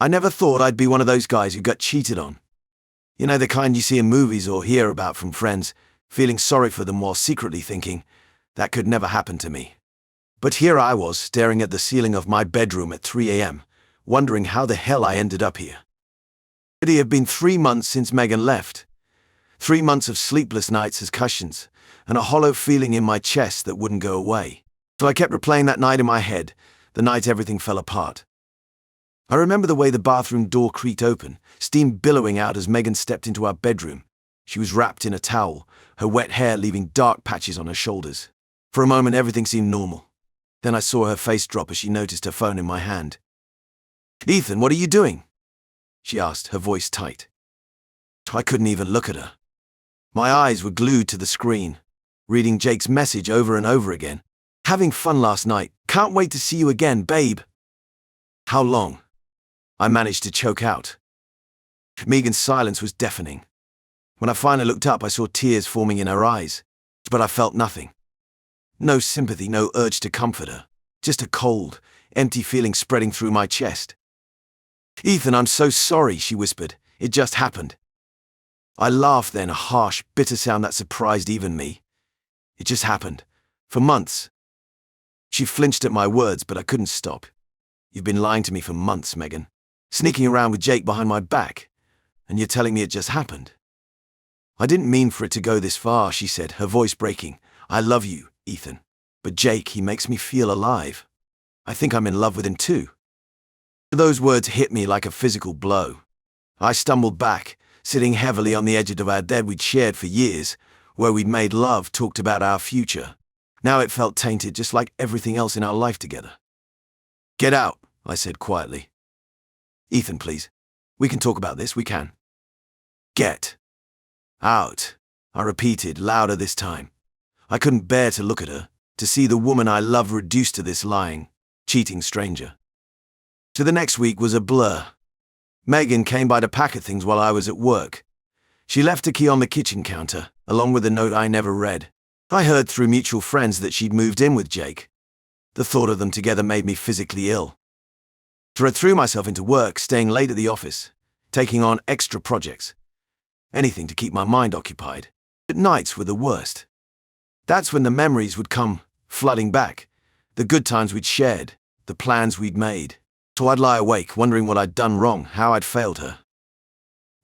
I never thought I'd be one of those guys who got cheated on. You know, the kind you see in movies or hear about from friends, feeling sorry for them while secretly thinking, that could never happen to me. But here I was, staring at the ceiling of my bedroom at 3 a.m., wondering how the hell I ended up here. It had been 3 months since Megan left. 3 months of sleepless nights as cushions, and a hollow feeling in my chest that wouldn't go away. So I kept replaying that night in my head, the night everything fell apart. I remember the way the bathroom door creaked open, steam billowing out as Megan stepped into our bedroom. She was wrapped in a towel, her wet hair leaving dark patches on her shoulders. For a moment, everything seemed normal. Then I saw her face drop as she noticed her phone in my hand. "Ethan, what are you doing?" she asked, her voice tight. I couldn't even look at her. My eyes were glued to the screen, reading Jake's message over and over again. "Having fun last night. Can't wait to see you again, babe." "How long?" I managed to choke out. Megan's silence was deafening. When I finally looked up, I saw tears forming in her eyes, but I felt nothing. No sympathy, no urge to comfort her. Just a cold, empty feeling spreading through my chest. "Ethan, I'm so sorry," she whispered. "It just happened." I laughed then, a harsh, bitter sound that surprised even me. It just happened. For months. She flinched at my words, but I couldn't stop. "You've been lying to me for months, Megan. Sneaking around with Jake behind my back. And you're telling me it just happened." "I didn't mean for it to go this far," she said, her voice breaking. "I love you, Ethan. But Jake, he makes me feel alive. I think I'm in love with him too." Those words hit me like a physical blow. I stumbled back, sitting heavily on the edge of our bed we'd shared for years, where we'd made love, talked about our future. Now it felt tainted, just like everything else in our life together. "Get out," I said quietly. "Ethan, please. We can talk about this, we can." "Get out," I repeated, louder this time. I couldn't bear to look at her, to see the woman I loved reduced to this lying, cheating stranger. So the next week was a blur. Megan came by to pack her things while I was at work. She left a key on the kitchen counter, along with a note I never read. I heard through mutual friends that she'd moved in with Jake. The thought of them together made me physically ill. So I threw myself into work, staying late at the office, taking on extra projects. Anything to keep my mind occupied. But nights were the worst. That's when the memories would come flooding back. The good times we'd shared, the plans we'd made. So I'd lie awake, wondering what I'd done wrong, how I'd failed her.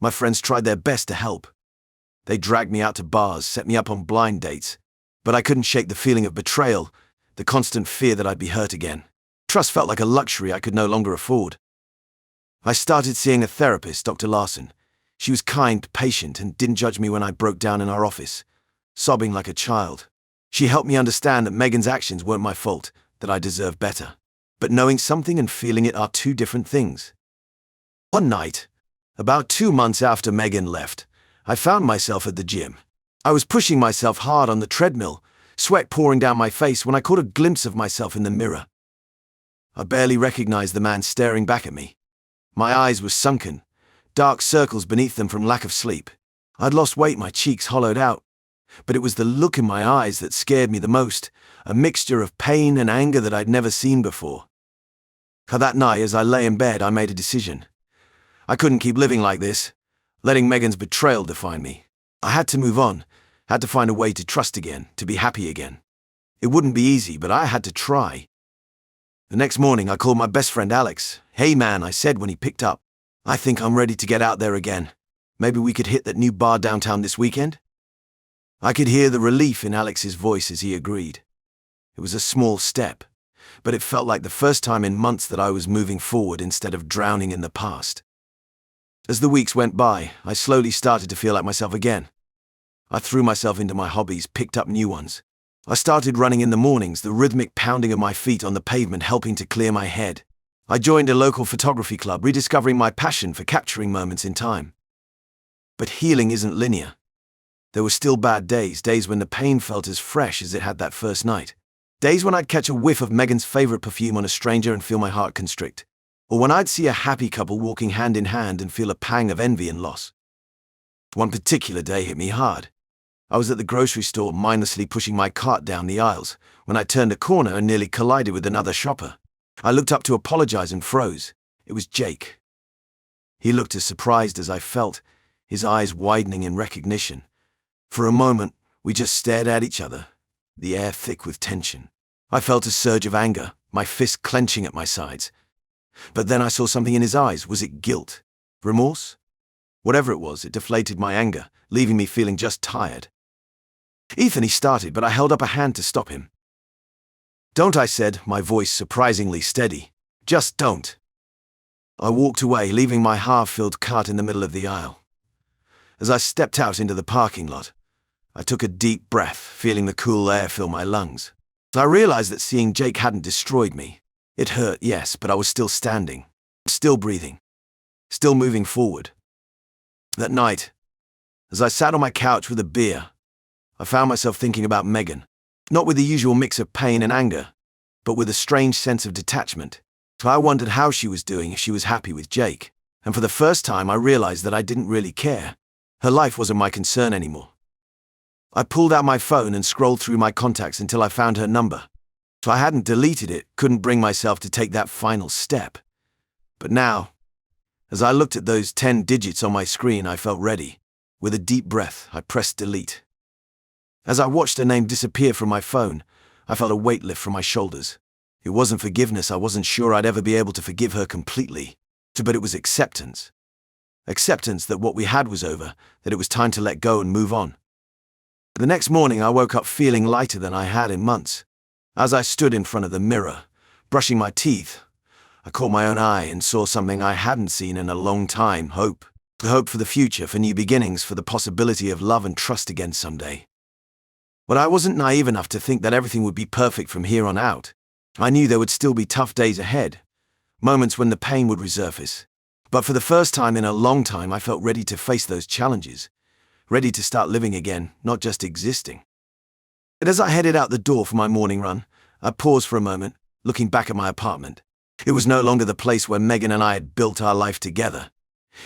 My friends tried their best to help. They dragged me out to bars, set me up on blind dates. But I couldn't shake the feeling of betrayal, the constant fear that I'd be hurt again. Trust felt like a luxury I could no longer afford. I started seeing a therapist, Dr. Larson. She was kind, patient, and didn't judge me when I broke down in our office, sobbing like a child. She helped me understand that Megan's actions weren't my fault, that I deserved better. But knowing something and feeling it are two different things. One night, about 2 months after Megan left, I found myself at the gym. I was pushing myself hard on the treadmill, sweat pouring down my face when I caught a glimpse of myself in the mirror. I barely recognized the man staring back at me. My eyes were sunken, dark circles beneath them from lack of sleep. I'd lost weight, my cheeks hollowed out. But it was the look in my eyes that scared me the most, a mixture of pain and anger that I'd never seen before. That night, as I lay in bed, I made a decision. I couldn't keep living like this, letting Megan's betrayal define me. I had to move on, had to find a way to trust again, to be happy again. It wouldn't be easy, but I had to try. The next morning, I called my best friend Alex. "Hey man," I said when he picked up. "I think I'm ready to get out there again. Maybe we could hit that new bar downtown this weekend?" I could hear the relief in Alex's voice as he agreed. It was a small step, but it felt like the first time in months that I was moving forward instead of drowning in the past. As the weeks went by, I slowly started to feel like myself again. I threw myself into my hobbies, picked up new ones. I started running in the mornings, the rhythmic pounding of my feet on the pavement helping to clear my head. I joined a local photography club, rediscovering my passion for capturing moments in time. But healing isn't linear. There were still bad days, days when the pain felt as fresh as it had that first night. Days when I'd catch a whiff of Megan's favorite perfume on a stranger and feel my heart constrict. Or when I'd see a happy couple walking hand in hand and feel a pang of envy and loss. One particular day hit me hard. I was at the grocery store mindlessly pushing my cart down the aisles when I turned a corner and nearly collided with another shopper. I looked up to apologize and froze. It was Jake. He looked as surprised as I felt, his eyes widening in recognition. For a moment, we just stared at each other, the air thick with tension. I felt a surge of anger, my fist clenching at my sides. But then I saw something in his eyes. Was it guilt? Remorse? Whatever it was, it deflated my anger, leaving me feeling just tired. "Ethan," he started, but I held up a hand to stop him. "Don't," I said, my voice surprisingly steady. "Just don't." I walked away, leaving my half-filled cart in the middle of the aisle. As I stepped out into the parking lot, I took a deep breath, feeling the cool air fill my lungs. I realized that seeing Jake hadn't destroyed me. It hurt, yes, but I was still standing, still breathing, still moving forward. That night, as I sat on my couch with a beer, I found myself thinking about Megan, not with the usual mix of pain and anger, but with a strange sense of detachment. I wondered how she was doing, if she was happy with Jake, and for the first time I realized that I didn't really care. Her life wasn't my concern anymore. I pulled out my phone and scrolled through my contacts until I found her number. I hadn't deleted it, couldn't bring myself to take that final step. But now, as I looked at those 10 digits on my screen, I felt ready. With a deep breath, I pressed delete. As I watched her name disappear from my phone, I felt a weight lift from my shoulders. It wasn't forgiveness. I wasn't sure I'd ever be able to forgive her completely. But it was acceptance. Acceptance that what we had was over, that it was time to let go and move on. The next morning, I woke up feeling lighter than I had in months. As I stood in front of the mirror, brushing my teeth, I caught my own eye and saw something I hadn't seen in a long time: hope. Hope for the future, for new beginnings, for the possibility of love and trust again someday. But I wasn't naive enough to think that everything would be perfect from here on out. I knew there would still be tough days ahead, moments when the pain would resurface. But for the first time in a long time, I felt ready to face those challenges, ready to start living again, not just existing. But as I headed out the door for my morning run, I paused for a moment, looking back at my apartment. It was no longer the place where Megan and I had built our life together.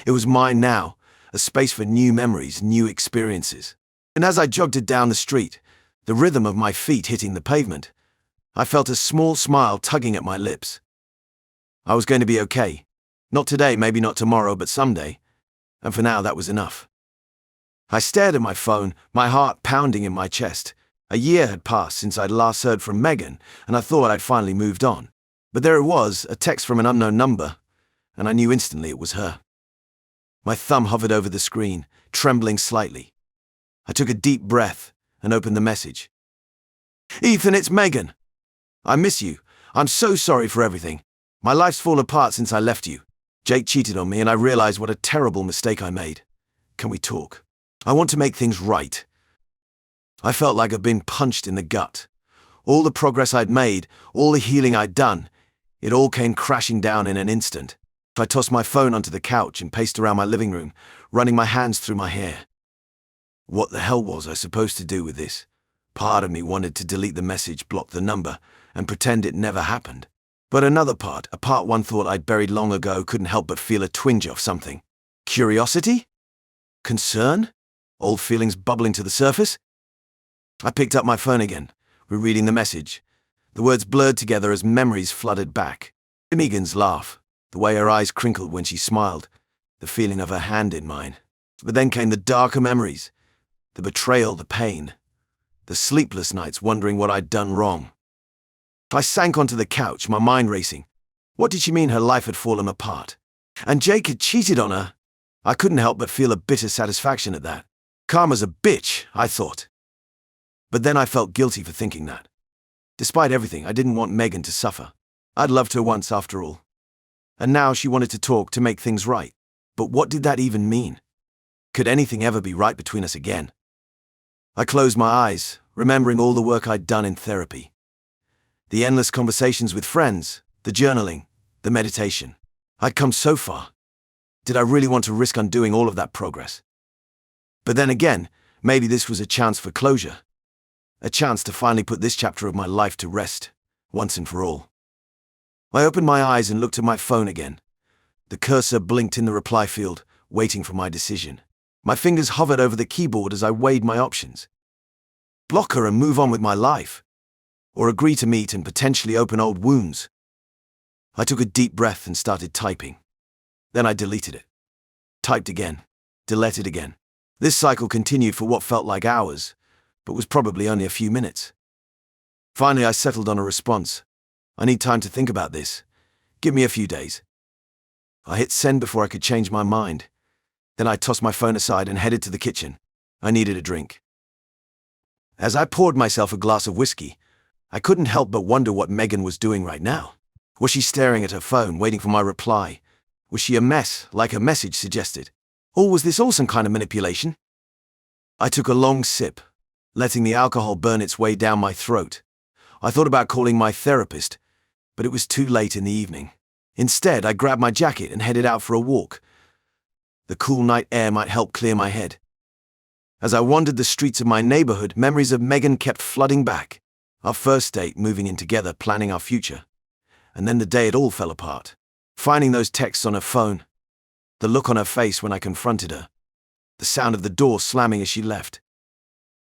It was mine now, a space for new memories, new experiences. And as I jogged it down the street, the rhythm of my feet hitting the pavement, I felt a small smile tugging at my lips. I was going to be okay. Not today, maybe not tomorrow, but someday. And for now, that was enough. I stared at my phone, my heart pounding in my chest. A year had passed since I'd last heard from Megan, and I thought I'd finally moved on. But there it was, a text from an unknown number, and I knew instantly it was her. My thumb hovered over the screen, trembling slightly. I took a deep breath and opened the message. "Ethan, it's Megan. I miss you. I'm so sorry for everything. My life's fallen apart since I left you. Jake cheated on me, and I realized what a terrible mistake I made. Can we talk? I want to make things right." I felt like I'd been punched in the gut. All the progress I'd made, all the healing I'd done, it all came crashing down in an instant. I tossed my phone onto the couch and paced around my living room, running my hands through my hair. What the hell was I supposed to do with this? Part of me wanted to delete the message, block the number, and pretend it never happened. But another part, a part one thought I'd buried long ago, couldn't help but feel a twinge of something. Curiosity? Concern? Old feelings bubbling to the surface? I picked up my phone again, rereading the message. The words blurred together as memories flooded back. Megan's laugh, the way her eyes crinkled when she smiled, the feeling of her hand in mine. But then came the darker memories, the betrayal, the pain, the sleepless nights wondering what I'd done wrong. I sank onto the couch, my mind racing. What did she mean her life had fallen apart? And Jake had cheated on her? I couldn't help but feel a bitter satisfaction at that. Karma's a bitch, I thought. But then I felt guilty for thinking that. Despite everything, I didn't want Megan to suffer. I'd loved her once after all. And now she wanted to talk, to make things right. But what did that even mean? Could anything ever be right between us again? I closed my eyes, remembering all the work I'd done in therapy. The endless conversations with friends, the journaling, the meditation. I'd come so far. Did I really want to risk undoing all of that progress? But then again, maybe this was a chance for closure. A chance to finally put this chapter of my life to rest, once and for all. I opened my eyes and looked at my phone again. The cursor blinked in the reply field, waiting for my decision. My fingers hovered over the keyboard as I weighed my options. Block her and move on with my life. Or agree to meet and potentially open old wounds. I took a deep breath and started typing. Then I deleted it. Typed again. Deleted again. This cycle continued for what felt like hours, but was probably only a few minutes. Finally, I settled on a response. I need time to think about this. Give me a few days. I hit send before I could change my mind. Then I tossed my phone aside and headed to the kitchen. I needed a drink. As I poured myself a glass of whiskey, I couldn't help but wonder what Megan was doing right now. Was she staring at her phone, waiting for my reply? Was she a mess, like her message suggested? Or was this all some kind of manipulation? I took a long sip, letting the alcohol burn its way down my throat. I thought about calling my therapist, but it was too late in the evening. Instead, I grabbed my jacket and headed out for a walk. The cool night air might help clear my head. As I wandered the streets of my neighborhood, memories of Megan kept flooding back. Our first date, moving in together, planning our future. And then the day it all fell apart. Finding those texts on her phone. The look on her face when I confronted her. The sound of the door slamming as she left.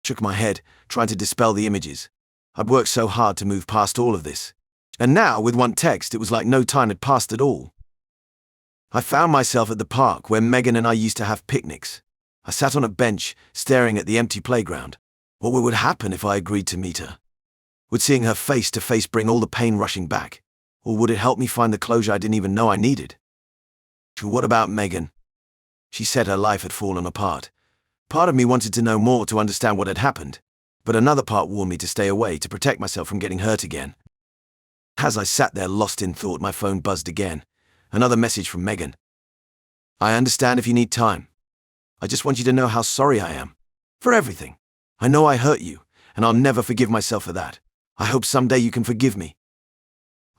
Shook my head, trying to dispel the images. I'd worked so hard to move past all of this. And now, with one text, it was like no time had passed at all. I found myself at the park where Megan and I used to have picnics. I sat on a bench, staring at the empty playground. What would happen if I agreed to meet her? Would seeing her face to face bring all the pain rushing back? Or would it help me find the closure I didn't even know I needed? What about Megan? She said her life had fallen apart. Part of me wanted to know more to understand what had happened, but another part warned me to stay away to protect myself from getting hurt again. As I sat there lost in thought, my phone buzzed again. Another message from Megan. I understand if you need time. I just want you to know how sorry I am. For everything. I know I hurt you, and I'll never forgive myself for that. I hope someday you can forgive me.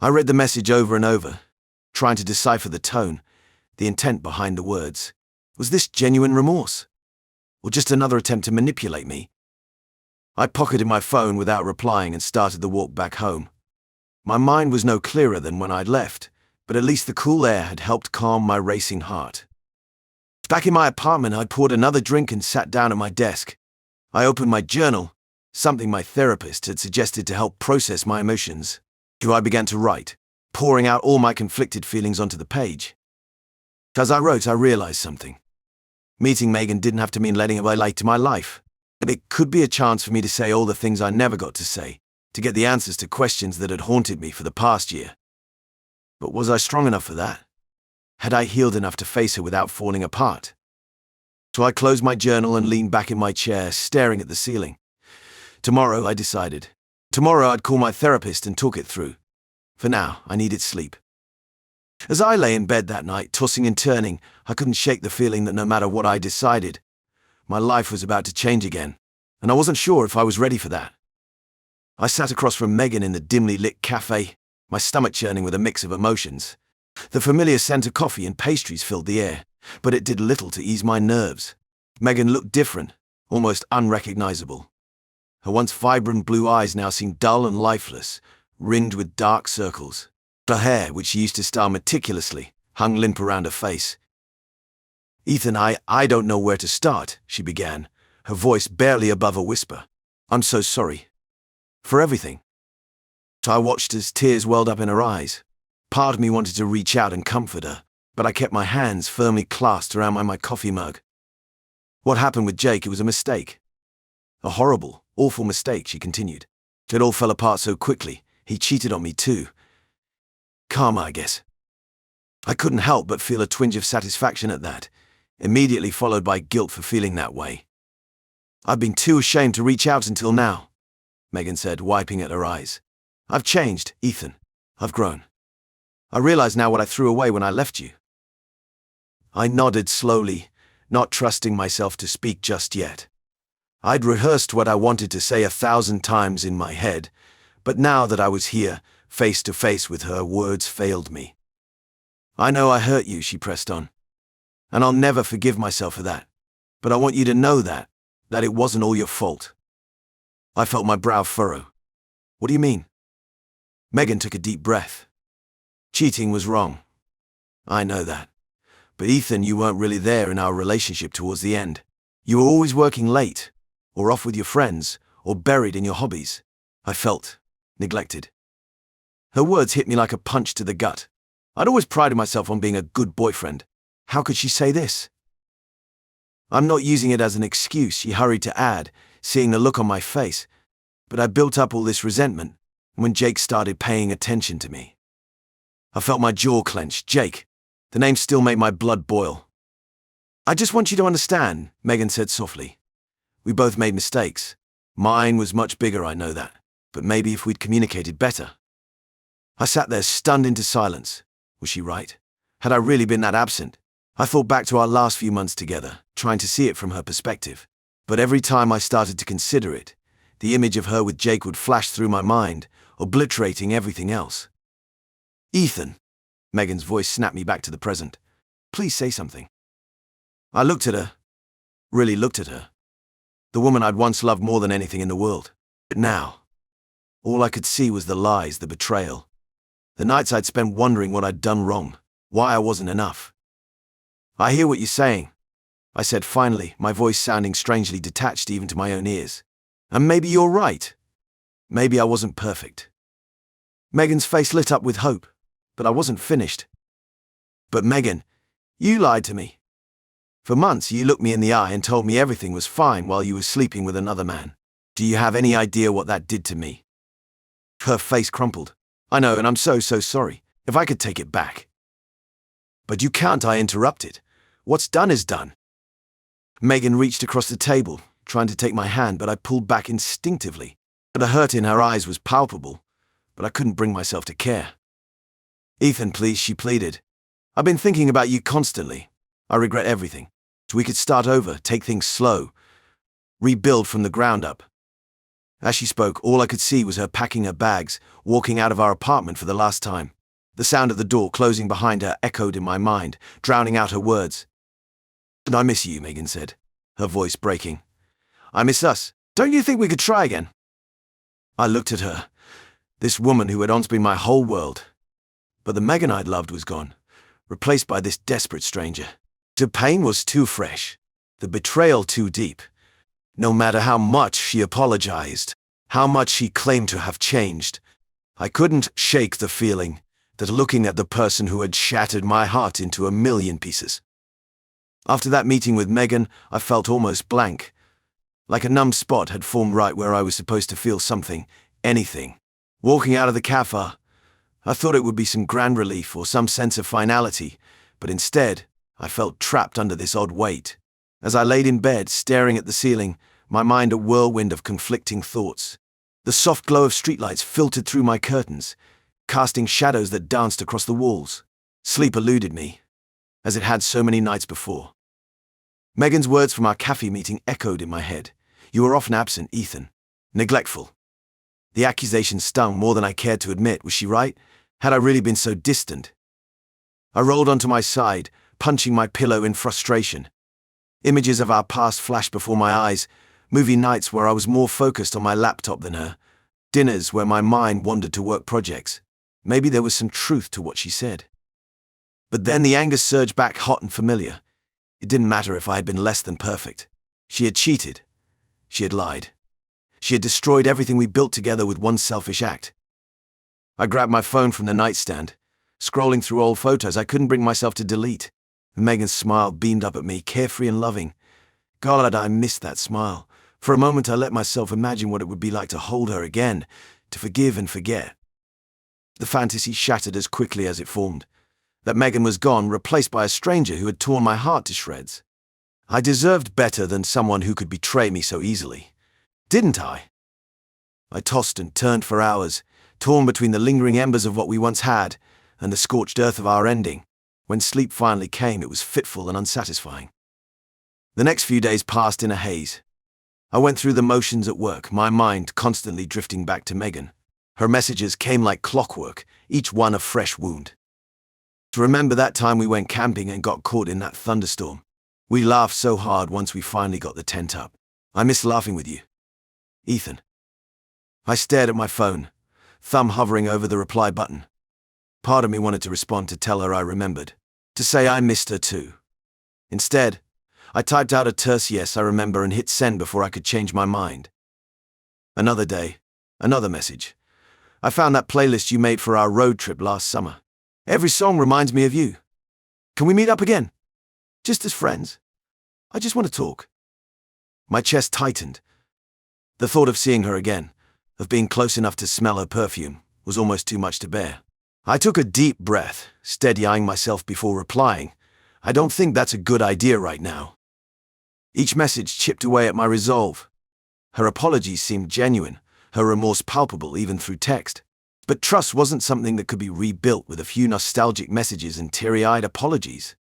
I read the message over and over, trying to decipher the tone, the intent behind the words. Was this genuine remorse? Or just another attempt to manipulate me? I pocketed my phone without replying and started the walk back home. My mind was no clearer than when I'd left, but at least the cool air had helped calm my racing heart. Back in my apartment, I poured another drink and sat down at my desk. I opened my journal, something my therapist had suggested to help process my emotions. I began to write, pouring out all my conflicted feelings onto the page. As I wrote, I realized something. Meeting Megan didn't have to mean letting her light to my life. It could be a chance for me to say all the things I never got to say, to get the answers to questions that had haunted me for the past year. But was I strong enough for that? Had I healed enough to face her without falling apart? So I closed my journal and leaned back in my chair, staring at the ceiling. Tomorrow, I decided. Tomorrow I'd call my therapist and talk it through. For now, I needed sleep. As I lay in bed that night, tossing and turning, I couldn't shake the feeling that no matter what I decided, my life was about to change again, and I wasn't sure if I was ready for that. I sat across from Megan in the dimly lit cafe, my stomach churning with a mix of emotions. The familiar scent of coffee and pastries filled the air, but it did little to ease my nerves. Megan looked different, almost unrecognizable. Her once vibrant blue eyes now seemed dull and lifeless, ringed with dark circles. Her hair, which she used to style meticulously, hung limp around her face. Ethan, I don't know where to start, she began, her voice barely above a whisper. I'm so sorry. For everything. So I watched as tears welled up in her eyes. Part of me wanted to reach out and comfort her, but I kept my hands firmly clasped around my coffee mug. What happened with Jake, it was a mistake. A horrible, awful mistake, she continued. It all fell apart so quickly. He cheated on me too. Karma, I guess. I couldn't help but feel a twinge of satisfaction at that, immediately followed by guilt for feeling that way. I've been too ashamed to reach out until now, Megan said, wiping at her eyes. I've changed, Ethan. I've grown. I realize now what I threw away when I left you. I nodded slowly, not trusting myself to speak just yet. I'd rehearsed what I wanted to say 1,000 times in my head, but now that I was here, face to face with her, words failed me. I know I hurt you, she pressed on. And I'll never forgive myself for that. But I want you to know that it wasn't all your fault. I felt my brow furrow. What do you mean? Megan took a deep breath. Cheating was wrong. I know that. But Ethan, you weren't really there in our relationship towards the end. You were always working late, or off with your friends, or buried in your hobbies. I felt neglected. Her words hit me like a punch to the gut. I'd always prided myself on being a good boyfriend. How could she say this? I'm not using it as an excuse, she hurried to add, seeing the look on my face. But I built up all this resentment when Jake started paying attention to me. I felt my jaw clench. Jake. The name still made my blood boil. I just want you to understand, Megan said softly. We both made mistakes. Mine was much bigger, I know that. But maybe if we'd communicated better. I sat there stunned into silence. Was she right? Had I really been that absent? I thought back to our last few months together, trying to see it from her perspective. But every time I started to consider it, the image of her with Jake would flash through my mind, obliterating everything else. Ethan. Megan's voice snapped me back to the present. Please say something. I looked at her. Really looked at her. The woman I'd once loved more than anything in the world. But now, all I could see was the lies, the betrayal. The nights I'd spent wondering what I'd done wrong, why I wasn't enough. I hear what you're saying, I said finally, my voice sounding strangely detached even to my own ears. And maybe you're right. Maybe I wasn't perfect. Megan's face lit up with hope, but I wasn't finished. But Megan, you lied to me. For months you looked me in the eye and told me everything was fine while you were sleeping with another man. Do you have any idea what that did to me? Her face crumpled. I know, and I'm so sorry. If I could take it back. But you can't, I interrupted. What's done is done. Megan reached across the table, trying to take my hand, but I pulled back instinctively. The hurt in her eyes was palpable, but I couldn't bring myself to care. Ethan, please, she pleaded. I've been thinking about you constantly. I regret everything. So we could start over, take things slow, rebuild from the ground up. As she spoke, all I could see was her packing her bags, walking out of our apartment for the last time. The sound of the door closing behind her echoed in my mind, drowning out her words. And I miss you, Megan said, her voice breaking. I miss us. Don't you think we could try again? I looked at her, this woman who had once been my whole world. But the Megan I'd loved was gone, replaced by this desperate stranger. The pain was too fresh, the betrayal too deep. No matter how much she apologized, how much she claimed to have changed, I couldn't shake the feeling that looking at the person who had shattered my heart into a million pieces. After that meeting with Megan, I felt almost blank, like a numb spot had formed right where I was supposed to feel something, anything. Walking out of the cafe, I thought it would be some grand relief or some sense of finality, but instead, I felt trapped under this odd weight. As I laid in bed, staring at the ceiling, my mind a whirlwind of conflicting thoughts. The soft glow of streetlights filtered through my curtains, casting shadows that danced across the walls. Sleep eluded me, as it had so many nights before. Megan's words from our cafe meeting echoed in my head. You were often absent, Ethan. Neglectful. The accusation stung more than I cared to admit. Was she right? Had I really been so distant? I rolled onto my side, punching my pillow in frustration. Images of our past flashed before my eyes, movie nights where I was more focused on my laptop than her, dinners where my mind wandered to work projects. Maybe there was some truth to what she said. But then the anger surged back hot and familiar. It didn't matter if I had been less than perfect. She had cheated. She had lied. She had destroyed everything we built together with one selfish act. I grabbed my phone from the nightstand, scrolling through old photos I couldn't bring myself to delete. Megan's smile beamed up at me, carefree and loving. God, I missed that smile. For a moment I let myself imagine what it would be like to hold her again, to forgive and forget. The fantasy shattered as quickly as it formed. That Megan was gone, replaced by a stranger who had torn my heart to shreds. I deserved better than someone who could betray me so easily. Didn't I? I tossed and turned for hours, torn between the lingering embers of what we once had and the scorched earth of our ending. When sleep finally came, it was fitful and unsatisfying. The next few days passed in a haze. I went through the motions at work, my mind constantly drifting back to Megan. Her messages came like clockwork, each one a fresh wound. To remember that time we went camping and got caught in that thunderstorm. We laughed so hard once we finally got the tent up. I miss laughing with you. Ethan. I stared at my phone, thumb hovering over the reply button. Part of me wanted to respond to tell her I remembered, to say I missed her too. Instead, I typed out a terse yes, I remember, and hit send before I could change my mind. Another day, another message. I found that playlist you made for our road trip last summer. Every song reminds me of you. Can we meet up again? Just as friends? I just want to talk. My chest tightened. The thought of seeing her again, of being close enough to smell her perfume, was almost too much to bear. I took a deep breath, steadying myself before replying. I don't think that's a good idea right now. Each message chipped away at my resolve. Her apologies seemed genuine, her remorse palpable even through text. But trust wasn't something that could be rebuilt with a few nostalgic messages and teary-eyed apologies.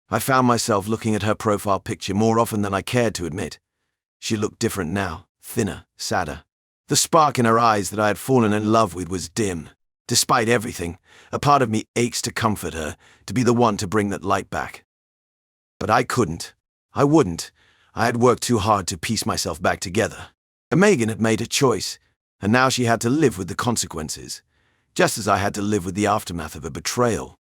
I found myself looking at her profile picture more often than I cared to admit. She looked different now, thinner, sadder. The spark in her eyes that I had fallen in love with was dim. Despite everything, a part of me aches to comfort her, to be the one to bring that light back. But I couldn't. I wouldn't. I had worked too hard to piece myself back together. And Megan had made a choice, and now she had to live with the consequences, just as I had to live with the aftermath of a betrayal.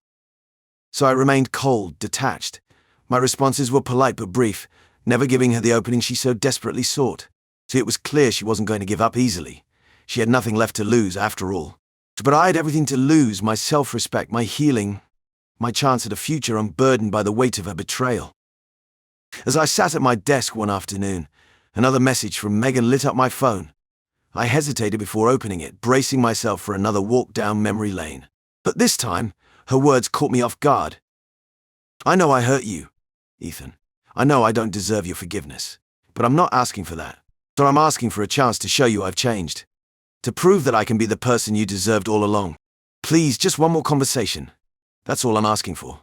So I remained cold, detached. My responses were polite but brief, never giving her the opening she so desperately sought. So it was clear she wasn't going to give up easily. She had nothing left to lose, after all. But I had everything to lose: my self-respect, my healing, my chance at a future unburdened by the weight of her betrayal. As I sat at my desk one afternoon, another message from Megan lit up my phone. I hesitated before opening it, bracing myself for another walk down memory lane. But this time, her words caught me off guard. "I know I hurt you, Ethan. I know I don't deserve your forgiveness. But I'm not asking for that. So I'm asking for a chance to show you I've changed. To prove that I can be the person you deserved all along. Please, just one more conversation. That's all I'm asking for."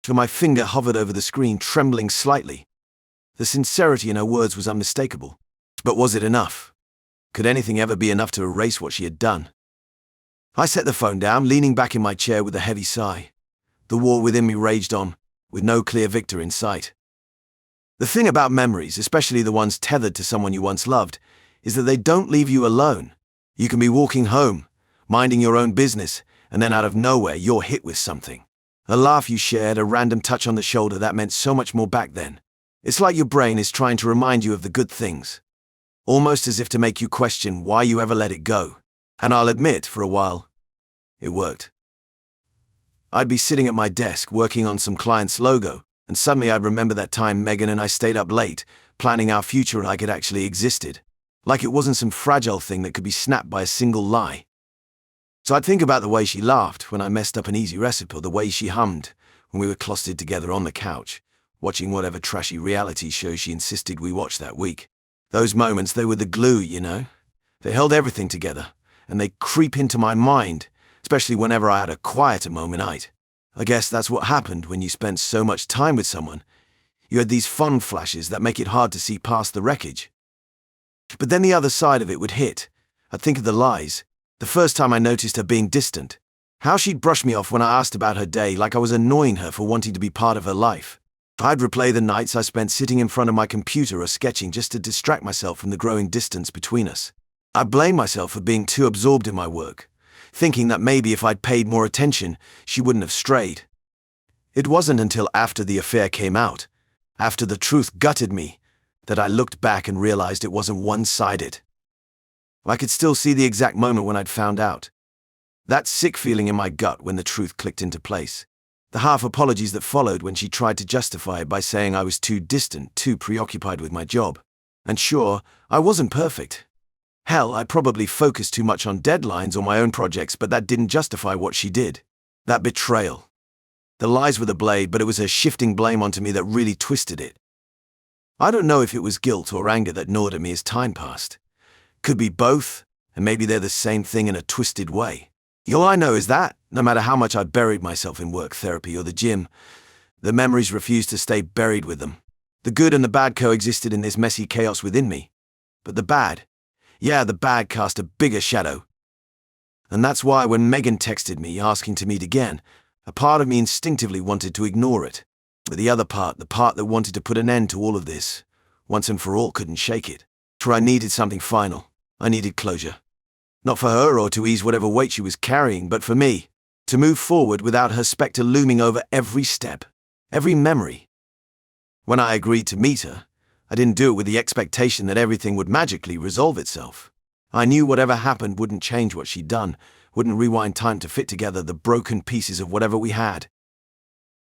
So my finger hovered over the screen, trembling slightly. The sincerity in her words was unmistakable. But was it enough? Could anything ever be enough to erase what she had done? I set the phone down, leaning back in my chair with a heavy sigh. The war within me raged on, with no clear victor in sight. The thing about memories, especially the ones tethered to someone you once loved, is that they don't leave you alone. You can be walking home, minding your own business, and then out of nowhere you're hit with something. A laugh you shared, a random touch on the shoulder that meant so much more back then. It's like your brain is trying to remind you of the good things. Almost as if to make you question why you ever let it go. And I'll admit, for a while, it worked. I'd be sitting at my desk working on some client's logo, and suddenly I'd remember that time Megan and I stayed up late, planning our future like it actually existed. Like it wasn't some fragile thing that could be snapped by a single lie. So I'd think about the way she laughed when I messed up an easy recipe, or the way she hummed when we were closeted together on the couch, watching whatever trashy reality show she insisted we watch that week. Those moments, they were the glue, you know? They held everything together, and they creep into my mind, especially whenever I had a quieter moment. I guess that's what happened when you spent so much time with someone. You had these fun flashes that make it hard to see past the wreckage. But then the other side of it would hit. I'd think of the lies. The first time I noticed her being distant. How she'd brush me off when I asked about her day, like I was annoying her for wanting to be part of her life. I'd replay the nights I spent sitting in front of my computer or sketching just to distract myself from the growing distance between us. I blamed myself for being too absorbed in my work, thinking that maybe if I'd paid more attention, she wouldn't have strayed. It wasn't until after the affair came out, after the truth gutted me, that I looked back and realized it wasn't one-sided. I could still see the exact moment when I'd found out. That sick feeling in my gut when the truth clicked into place. The half apologies that followed when she tried to justify it by saying I was too distant, too preoccupied with my job. And sure, I wasn't perfect. Hell, I probably focused too much on deadlines or my own projects, but that didn't justify what she did. That betrayal. The lies were the blade, but it was her shifting blame onto me that really twisted it. I don't know if it was guilt or anger that gnawed at me as time passed. Could be both, and maybe they're the same thing in a twisted way. All I know is that, no matter how much I buried myself in work, therapy, or the gym, the memories refused to stay buried with them. The good and the bad coexisted in this messy chaos within me. But the bad cast a bigger shadow. And that's why when Megan texted me asking to meet again, a part of me instinctively wanted to ignore it. But the other part, the part that wanted to put an end to all of this, once and for all, couldn't shake it. For I needed something final. I needed closure. Not for her or to ease whatever weight she was carrying, but for me, to move forward without her specter looming over every step, every memory. When I agreed to meet her, I didn't do it with the expectation that everything would magically resolve itself. I knew whatever happened wouldn't change what she'd done, wouldn't rewind time to fit together the broken pieces of whatever we had.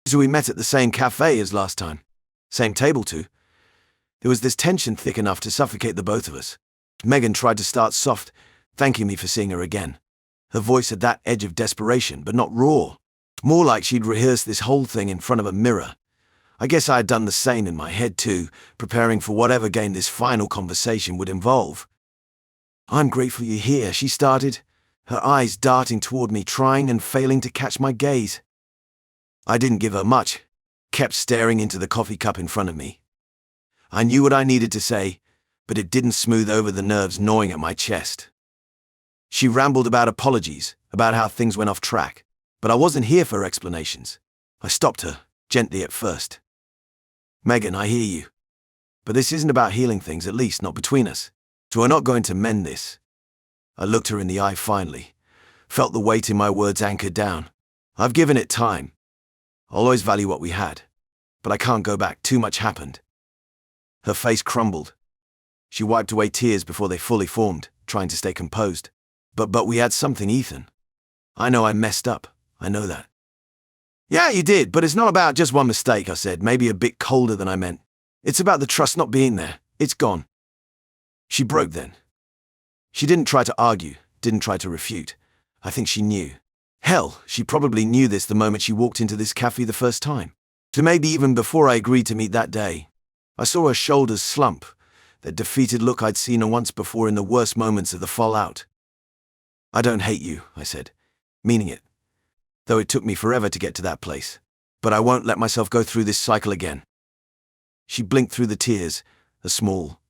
So we met at the same cafe as last time. Same table too. There was this tension thick enough to suffocate the both of us. Megan tried to start soft, thanking me for seeing her again. Her voice had that edge of desperation, but not raw. More like she'd rehearsed this whole thing in front of a mirror. I guess I had done the same in my head too, preparing for whatever game this final conversation would involve. "I'm grateful you're here," she started, her eyes darting toward me, trying and failing to catch my gaze. I didn't give her much, kept staring into the coffee cup in front of me. I knew what I needed to say, but it didn't smooth over the nerves gnawing at my chest. She rambled about apologies, about how things went off track, but I wasn't here for explanations. I stopped her, gently at first. "Megan, I hear you. But this isn't about healing things, at least not between us. So we're not going to mend this." I looked her in the eye finally, felt the weight in my words anchored down. I've given it time. I'll always value what we had, but I can't go back. Too much happened. Her face crumbled. She wiped away tears before they fully formed, trying to stay composed. But we had something, Ethan. I know I messed up. I know that." "Yeah, you did, but it's not about just one mistake," I said, maybe a bit colder than I meant. "It's about the trust not being there. It's gone." She broke then. She didn't try to argue, didn't try to refute. I think she knew. Hell, she probably knew this the moment she walked into this cafe the first time. So maybe even before I agreed to meet that day. I saw her shoulders slump, that defeated look I'd seen her once before in the worst moments of the fallout. "I don't hate you," I said, meaning it. Though it took me forever to get to that place. "But I won't let myself go through this cycle again." She blinked through the tears, a small,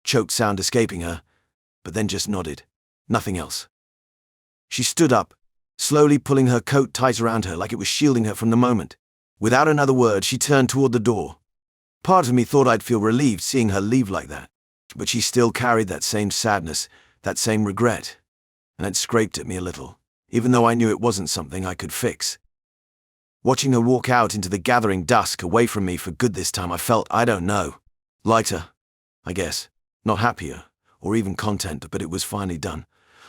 choked sound escaping her, but then just nodded. Nothing else. She stood up, slowly pulling her coat tight around her like it was shielding her from the moment. Without another word, she turned toward the door. Part of me thought I'd feel relieved seeing her leave like that, but she still carried that same sadness, that same regret, and it scraped at me a little, even though I knew it wasn't something I could fix. Watching her walk out into the gathering dusk away from me for good this time, I felt, I don't know, lighter, I guess. Not happier, or even content, but it was finally done.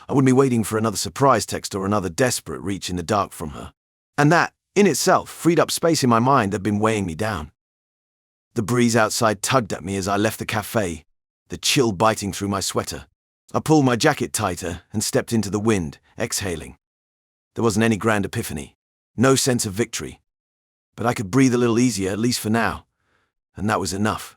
I wouldn't be waiting for another surprise text or another desperate reach in the dark from her. And that, in itself, freed up space in my mind that had been weighing me down. The breeze outside tugged at me as I left the cafe, the chill biting through my sweater. I pulled my jacket tighter and stepped into the wind, exhaling. There wasn't any grand epiphany, no sense of victory. But I could breathe a little easier, at least for now, and that was enough.